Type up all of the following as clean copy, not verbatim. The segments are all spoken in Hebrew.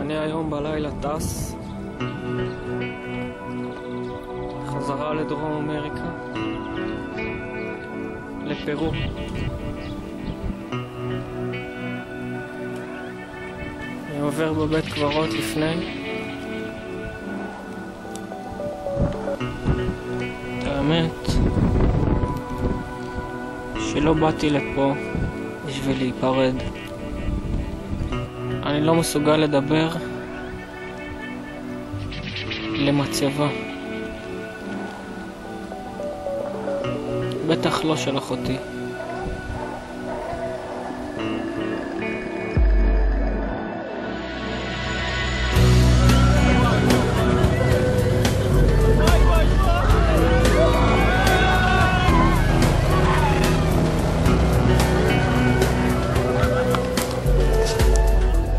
אני היום בלילה טס חזרה לדרום אמריקה, לפרו. אני עובר בבית קברות לפני. האמת שלא באתי לפה בשביל להיפרד. אני לא מסוגל לדבר למצבה, בטח לא של אחותי.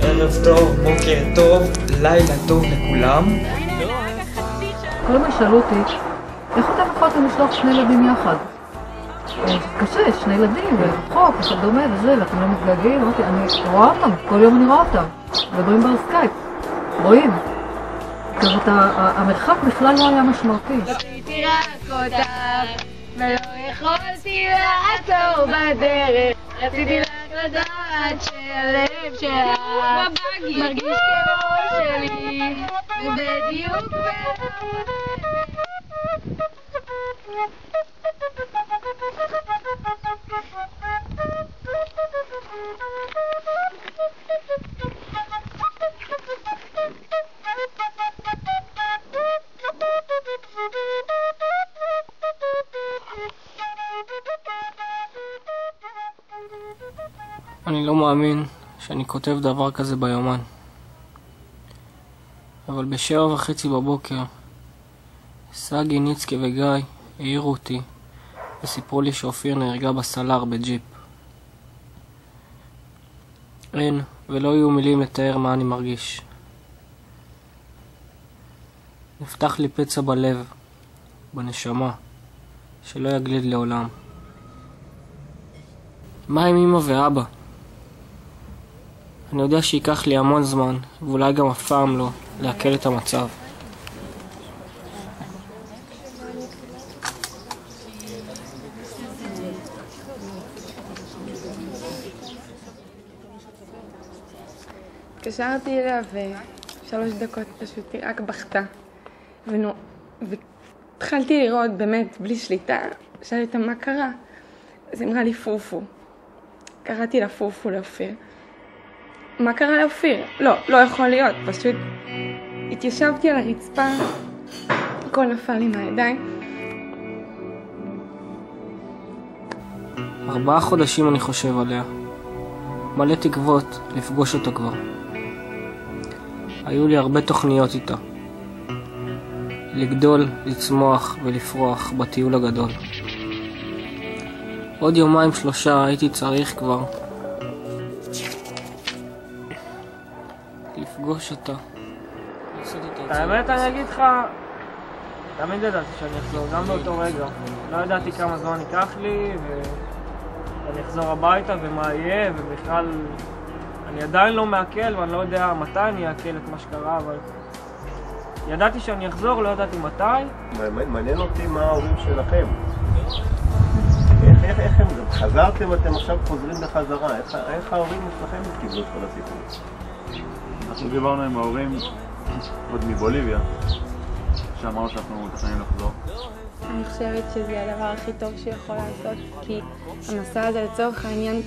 ערב טוב, בוקר טוב, לילה טוב לכולם. כל מה שאלו אותי, איך אתם יכולתם לשלוח שני ילדים יחד? קשה, שני ילדים, וצחוק, וכדומה וזה, ואתם לא מתגעגעים? אמרתי, אני רואה אותם, כל יום אני רואה אותם. מדברים בסקייפ, רואים. כזאת, המרחק בכלל לא היה משמעותי. רציתי רק אותם, ולא יכולתי לעצור בדרך. רציתי רק לדעת שהלב שלך מרגיש כמו שלי, ובדיוק אני לא מאמין שאני כותב דבר כזה ביומן. אבל ב7:30 בבוקר, סגי, ניצקי וגיא העירו אותי וסיפרו לי שאופיר נהרגה בסלר בג'יפ. אין ולא יהיו מילים לתאר מה אני מרגיש. נפתח לי פצע בלב, בנשמה, שלא יגליד לעולם. מה עם אמא ואבא? אני יודע שיקח לי המון זמן, ואולי גם אף פעם לא, להקל את המצב. התקשרתי אליה ו3 דקות פשוט היא רק בכתה. והתחלתי לראות באמת בלי שליטה, שאלתי אותה מה קרה. אז היא אמרה לי פופו. קראתי לה פופו לאופיר. מה קרה לאופיר? לא יכול להיות. פשוט התיישבתי על הרצפה, הכל נפל לי מהידיים. 4 חודשים אני חושב עליה. מלא תקוות לפגוש אותה כבר. היו לי הרבה תוכניות איתה. לגדול, לצמוח ולפרוח בטיול הגדול. עוד 2-3 הייתי צריך כבר לפגוש אותה. האמת אני אגיד לך, תמיד ידעתי שאני אחזור, גם באותו רגע. לא ידעתי כמה זמן ייקח לי ואני אחזור הביתה ומה יהיה, ובכלל אני עדיין לא מעכל ואני לא יודע מתי אני אעכל את מה שקרה, אבל ידעתי שאני אחזור, לא ידעתי מתי. מעניין אותי מה ההורים שלכם. איך הם גם חזרתם, אתם עכשיו חוזרים בחזרה, איך ההורים שלכם קיבלו את כל הסיפור? אנחנו דיברנו עם ההורים עוד מבוליביה, שאמרו שאנחנו מתכננים לחזור. אני חושבת שזה הדבר הכי טוב שהוא יכול לעשות, כי המסע הזה לצורך העניין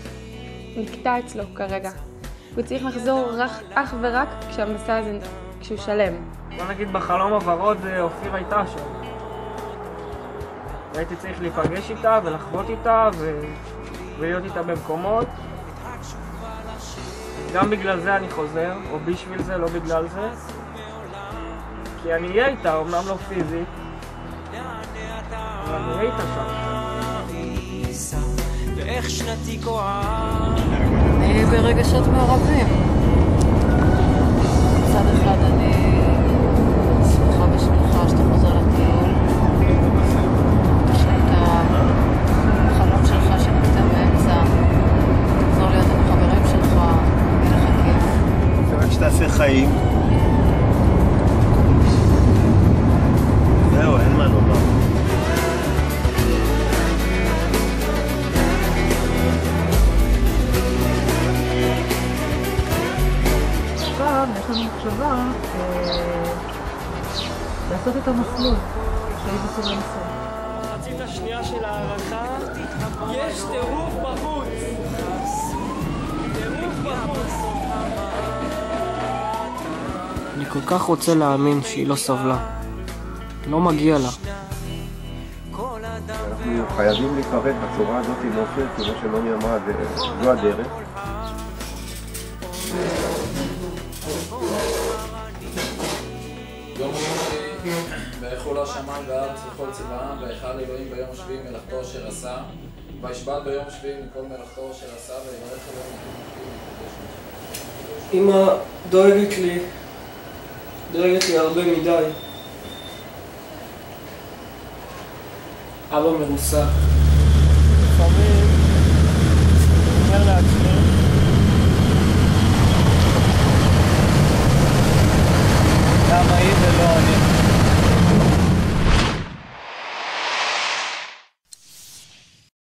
נקטע אצלו כרגע. הוא צריך לחזור אך ורק כשהמסע הזה, כשהוא שלם. בוא נגיד בחלום הוורוד אופיר הייתה שם. והייתי צריך להיפגש איתה ולחוות איתה ולהיות איתה במקומות. גם בגלל זה אני חוזר, או בשביל זה, לא בגלל זה. כי אני אהיה איתה, אמנם לא פיזית, אבל אני אהיה איתה שם. אני ברגשות מעורבים. מצד אחד אני שמחה בשבילך שאתה חוזר לטיול. שאתה החיים. זהו, אין מה לומר. עכשיו יש לנו מחשבה לעשות את המסלול שהיא בסדר מסלול. מחצית השנייה של הערכה, יש טירוף בחוץ! טירוף בחוץ! אני כל כך רוצה להאמין שהיא לא סבלה. לא מגיע לה. אנחנו חייבים להיפרד בצורה הזאת עם אופן, כמו שנוני אמרה, זו הדרך. יום השביעי, ויחולו השמיים והארץ וכל צבאם, ויכל אלוהים ביום השביעי מלאכתו אשר עשה, וישבת ביום השביעי מכל מלאכתו אשר עשה, ויברך אלוהים את אמא דואגת לי הרבה מדי. אבא מרוסק. לפעמים אני אומר לעצמי